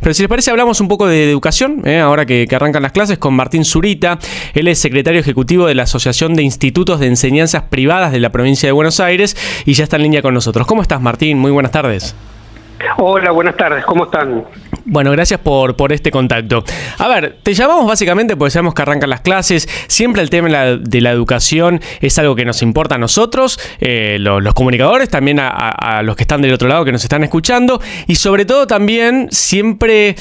Pero si les parece, hablamos un poco de educación, ahora que arrancan las clases, con Martín Zurita. Él es secretario ejecutivo de la Asociación de Institutos de Enseñanzas Privadas de la provincia de Buenos Aires y ya está en línea con nosotros. ¿Cómo estás, Martín? Muy buenas tardes. Hola, buenas tardes, ¿cómo están? Bueno, gracias por este contacto. A ver, te llamamos básicamente porque sabemos que arrancan las clases. Siempre el tema de la educación es algo que nos importa a nosotros, los comunicadores, también a los que están del otro lado, que nos están escuchando. Y sobre todo también siempre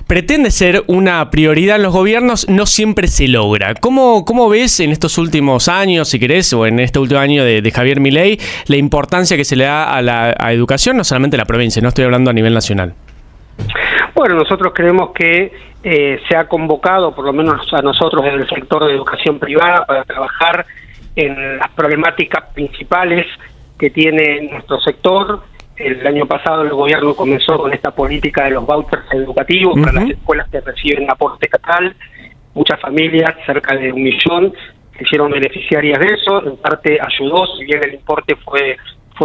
pretende ser una prioridad en los gobiernos, no siempre se logra. ¿Cómo ves en estos últimos años, si querés, o en este último año de Javier Milei, la importancia que se le da a la educación, no solamente en la provincia, no estoy hablando a nivel nacional? Bueno, nosotros creemos que se ha convocado, por lo menos a nosotros desde el sector de educación privada, para trabajar en las problemáticas principales que tiene nuestro sector. El año pasado el gobierno comenzó con esta política de los vouchers educativos para las escuelas que reciben aporte estatal. Muchas familias, cerca de 1 millón, se hicieron beneficiarias de eso. En parte ayudó, si bien el importe fue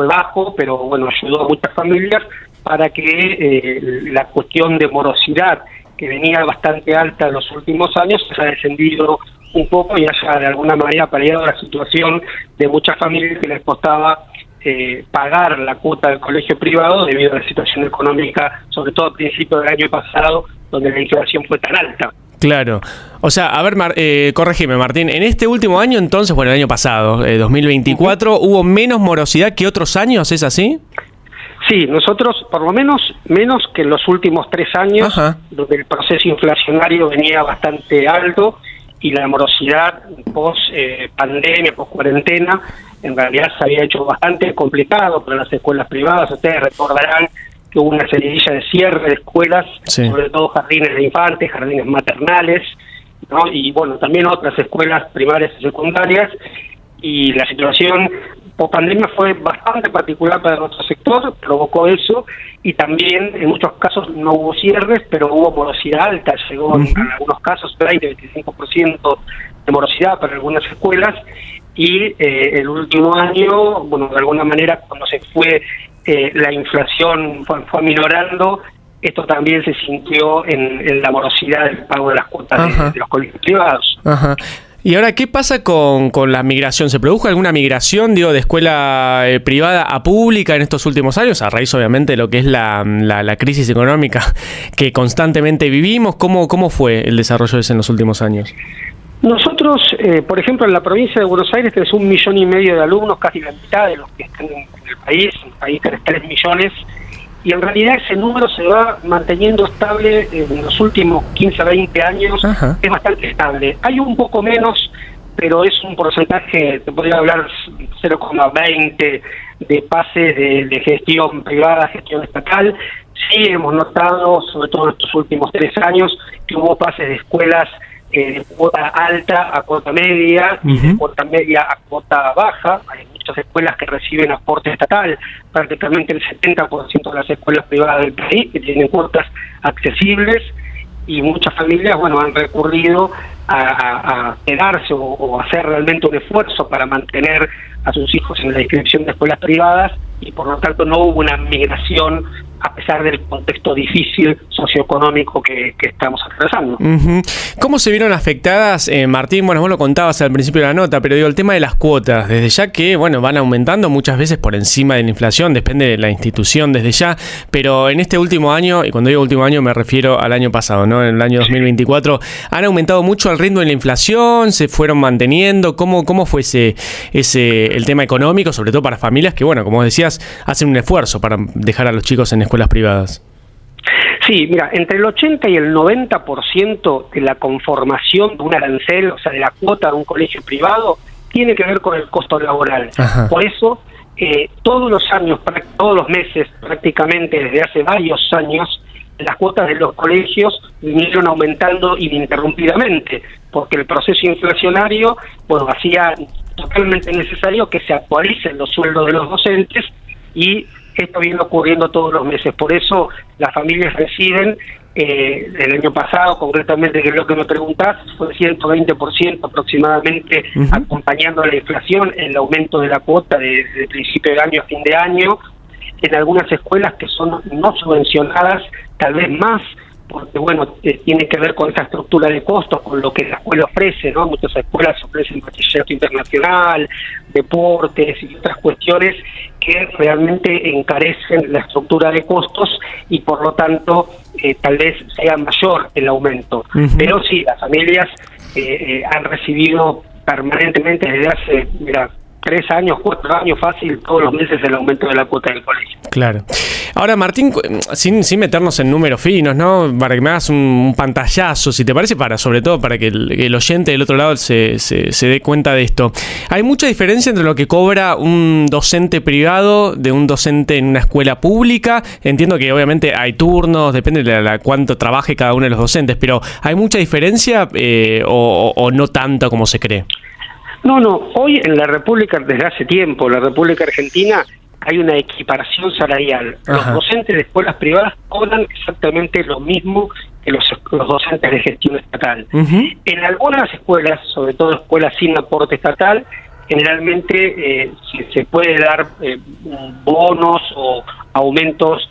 bajo, pero bueno, ayudó a muchas familias para que la cuestión de morosidad, que venía bastante alta en los últimos años, se ha descendido un poco y haya de alguna manera paliado la situación de muchas familias que les costaba pagar la cuota del colegio privado debido a la situación económica, sobre todo a principios del año pasado, donde la inflación fue tan alta. Claro. O sea, a ver, corregime, Martín, en este último año entonces, bueno, el año pasado, 2024, ¿hubo menos morosidad que otros años? ¿Es así? Sí, nosotros por lo menos que en los últimos 3 años, donde el proceso inflacionario venía bastante alto y la morosidad post pandemia, post cuarentena, en realidad se había hecho bastante complicado para las escuelas privadas. Ustedes recordarán que hubo una seguidilla de cierre de escuelas, sí, sobre todo jardines de infantes, jardines maternales, ¿no? Y bueno, también otras escuelas primarias y secundarias, y la situación post-pandemia fue bastante particular para nuestro sector, provocó eso, y también en muchos casos no hubo cierres, pero hubo morosidad alta, llegó en algunos casos 20-25% de morosidad para algunas escuelas, y el último año, bueno, de alguna manera cuando se fue la inflación fue minorando, esto también se sintió en la morosidad del pago de las cuotas de los colegios privados. Y ahora, ¿qué pasa con la migración? ¿Se produjo alguna migración, de escuela privada a pública en estos últimos años? A raíz, obviamente, de lo que es la crisis económica que constantemente vivimos. ¿Cómo fue el desarrollo de ese en los últimos años? Nosotros, por ejemplo, en la provincia de Buenos Aires tenés 1,5 millones de alumnos, casi la mitad de los que están en el país tenés 3 millones, y en realidad ese número se va manteniendo estable en los últimos 15 a 20 años, es bastante estable. Hay un poco menos, pero es un porcentaje, te podría hablar 0,20 de pases de gestión privada, gestión estatal. Sí hemos notado, sobre todo en estos últimos 3 años, que hubo pases de escuelas de cuota alta a cuota media, y de cuota media a cuota baja. Hay muchas escuelas que reciben aporte estatal, prácticamente el 70% de las escuelas privadas del país que tienen cuotas accesibles, y muchas familias, bueno, han recurrido a quedarse o hacer realmente un esfuerzo para mantener a sus hijos en la inscripción de escuelas privadas, y por lo tanto no hubo una migración a pesar del contexto difícil socioeconómico que estamos atravesando. ¿Cómo se vieron afectadas, Martín? Bueno, vos lo contabas al principio de la nota, pero el tema de las cuotas, desde ya que, bueno, van aumentando muchas veces por encima de la inflación, depende de la institución desde ya, pero en este último año, y cuando digo último año me refiero al año pasado, ¿no? En el año 2024, ¿han aumentado mucho el ritmo de la inflación? ¿Se fueron manteniendo? ¿Cómo fue el tema económico, sobre todo para familias que, bueno, como decías, hacen un esfuerzo para dejar a los chicos en escuelas privadas? Sí, mira, entre el 80 y el 90% de la conformación de un arancel, o sea, de la cuota de un colegio privado, tiene que ver con el costo laboral. Por eso, todos los años, todos los meses, prácticamente desde hace varios años, las cuotas de los colegios vinieron aumentando ininterrumpidamente, porque el proceso inflacionario, bueno, hacía totalmente necesario que se actualicen los sueldos de los docentes, y esto viene ocurriendo todos los meses. Por eso las familias reciben, el año pasado concretamente, que es lo que me preguntás, fue 120% aproximadamente, acompañando a la inflación, el aumento de la cuota de principio de año a fin de año. En algunas escuelas que son no subvencionadas, tal vez más, porque bueno, tiene que ver con esa estructura de costos, con lo que la escuela ofrece, ¿no? Muchas escuelas ofrecen bachillerato internacional, deportes y otras cuestiones que realmente encarecen la estructura de costos y por lo tanto tal vez sea mayor el aumento. Pero sí, las familias han recibido permanentemente desde hace, 3 años, 4 años fácil, todos los meses el aumento de la cuota del colegio. Claro. Ahora, Martín, sin meternos en números finos, ¿no? Para que me hagas un pantallazo, si te parece, sobre todo para que el oyente del otro lado se dé cuenta de esto. ¿Hay mucha diferencia entre lo que cobra un docente privado de un docente en una escuela pública? Entiendo que obviamente hay turnos, depende de cuánto trabaje cada uno de los docentes, pero ¿hay mucha diferencia o no tanto como se cree? No, hoy en la República, desde hace tiempo, la República Argentina, hay una equiparación salarial. Los docentes de escuelas privadas cobran exactamente lo mismo que los docentes de gestión estatal. En algunas escuelas, sobre todo escuelas sin aporte estatal, generalmente se puede dar bonos o aumentos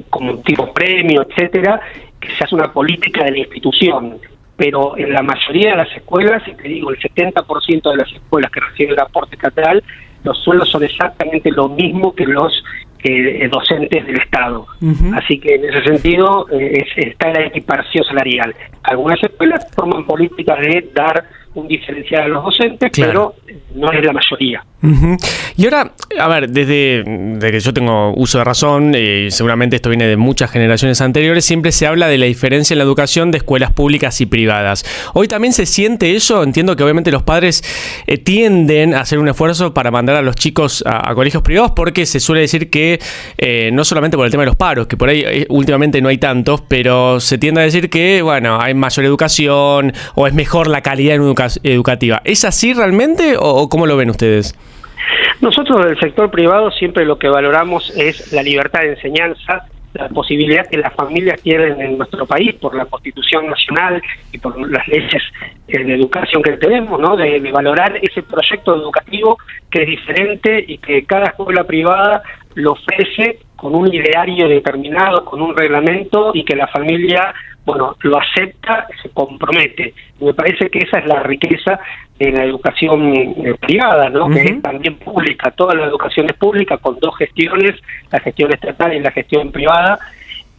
como tipo premio, etcétera, que se hace una política de la institución. Pero en la mayoría de las escuelas, y te digo, el 70% de las escuelas que reciben el aporte estatal, los sueldos son exactamente lo mismo que los docentes del Estado. Así que en ese sentido está la equiparación salarial. Algunas escuelas forman políticas de dar un diferencial a los docentes, claro, pero no es la mayoría. Y ahora, a ver, desde que yo tengo uso de razón, seguramente esto viene de muchas generaciones anteriores, siempre se habla de la diferencia en la educación de escuelas públicas y privadas. Hoy también se siente eso. Entiendo que obviamente los padres tienden a hacer un esfuerzo para mandar a los chicos a colegios privados, porque se suele decir que no solamente por el tema de los paros, que por ahí últimamente no hay tantos, pero se tiende a decir que, bueno, hay mayor educación o es mejor la calidad educativa. ¿Es así realmente o cómo lo ven ustedes? Nosotros del sector privado siempre lo que valoramos es la libertad de enseñanza, la posibilidad que las familias tienen en nuestro país por la Constitución Nacional y por las leyes de educación que tenemos, ¿no? De valorar ese proyecto educativo que es diferente y que cada escuela privada lo ofrece con un ideario determinado, con un reglamento, y que la familia, bueno, lo acepta, se compromete. Y me parece que esa es la riqueza de la educación privada, ¿no? Que es también pública. Toda la educación es pública, con 2 gestiones, la gestión estatal y la gestión privada.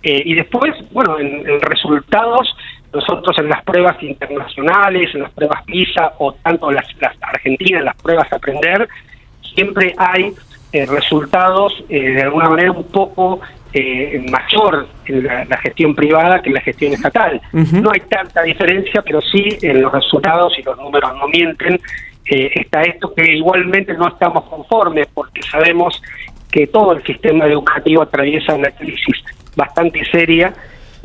Y después, bueno, en resultados, nosotros en las pruebas internacionales, en las pruebas PISA o tanto las argentinas, las pruebas Aprender, siempre hay resultados de alguna manera un poco mayor en la gestión privada que en la gestión estatal. No hay tanta diferencia, pero sí en los resultados, y los números no mienten, está esto que igualmente no estamos conformes, porque sabemos que todo el sistema educativo atraviesa una crisis bastante seria.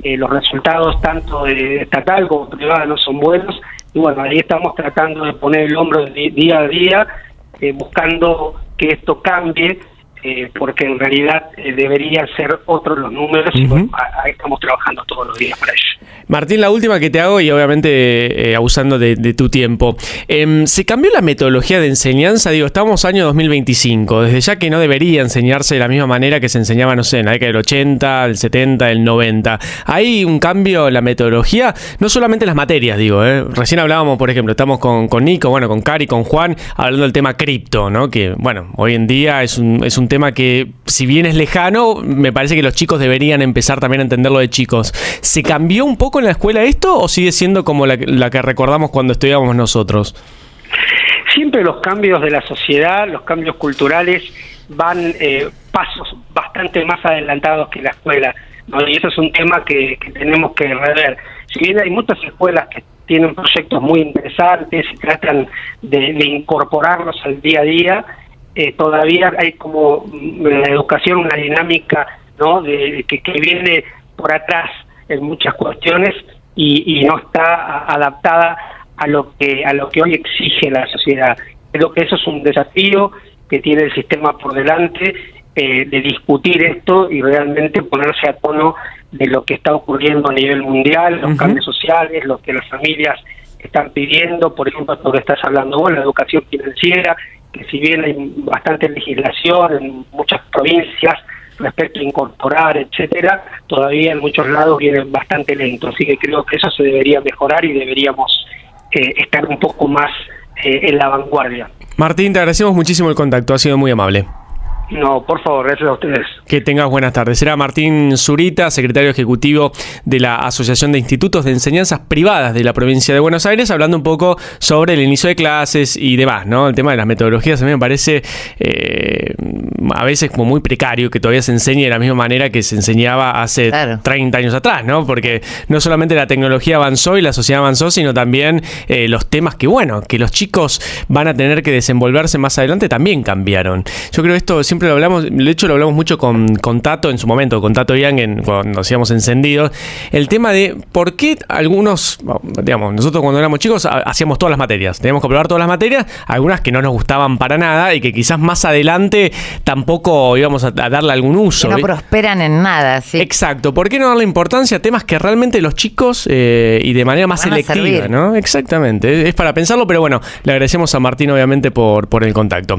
Los resultados tanto de estatal como privada no son buenos, y bueno, ahí estamos tratando de poner el hombro día a día, buscando que esto cambie, porque en realidad deberían ser otros los números, y bueno, ahí estamos trabajando todos los días para ello. Martín, la última que te hago, y obviamente abusando de tu tiempo. ¿Se cambió la metodología de enseñanza? Digo, estamos año 2025, desde ya que no debería enseñarse de la misma manera que se enseñaba, no sé, en la década del 80, del 70, del 90. ¿Hay un cambio en la metodología? No solamente en las materias, digo, Recién hablábamos, por ejemplo, estamos con Nico, bueno, con Cari, con Juan, hablando del tema cripto, ¿no? Que, bueno, hoy en día es un tema que, si bien es lejano, me parece que los chicos deberían empezar también a entenderlo de chicos. ¿Se cambió un poco en la escuela esto o sigue siendo como la que recordamos cuando estudiábamos nosotros? Siempre los cambios de la sociedad, los cambios culturales van pasos bastante más adelantados que la escuela, ¿no? Y eso es un tema que tenemos que rever. Si bien hay muchas escuelas que tienen proyectos muy interesantes y tratan de incorporarlos al día a día, todavía hay como en la educación una dinámica, ¿no? que viene por atrás en muchas cuestiones y no está adaptada a lo que hoy exige la sociedad. Creo que eso es un desafío que tiene el sistema por delante, de discutir esto y realmente ponerse a tono de lo que está ocurriendo a nivel mundial, los cambios sociales, lo que las familias están pidiendo, por ejemplo, esto que estás hablando vos, la educación financiera, que si bien hay bastante legislación en muchas provincias respecto a incorporar, etcétera, todavía en muchos lados viene bastante lento, así que creo que eso se debería mejorar y deberíamos estar un poco más en la vanguardia. Martín, te agradecemos muchísimo el contacto, ha sido muy amable. No, por favor, gracias a ustedes. Que tengas buenas tardes. Será Martín Zurita, secretario ejecutivo de la Asociación de Institutos de Enseñanzas Privadas de la provincia de Buenos Aires, hablando un poco sobre el inicio de clases y demás, ¿no? El tema de las metodologías a mí me parece a veces como muy precario que todavía se enseñe de la misma manera que se enseñaba hace 30 años atrás, ¿no? Porque no solamente la tecnología avanzó y la sociedad avanzó, sino también los temas que los chicos van a tener que desenvolverse más adelante también cambiaron. Yo creo que esto siempre lo hablamos, de hecho lo hablamos mucho con Tato en su momento, con Tato Yang cuando hacíamos Encendidos, el tema de por qué algunos, digamos, nosotros cuando éramos chicos hacíamos todas las materias, teníamos que probar todas las materias, algunas que no nos gustaban para nada y que quizás más adelante tampoco íbamos a darle algún uso. Que no prosperan en nada, sí. Exacto, ¿por qué no darle importancia a temas que realmente los chicos y de manera más selectiva, ¿no? Exactamente, es para pensarlo, pero bueno, le agradecemos a Martín obviamente por el contacto.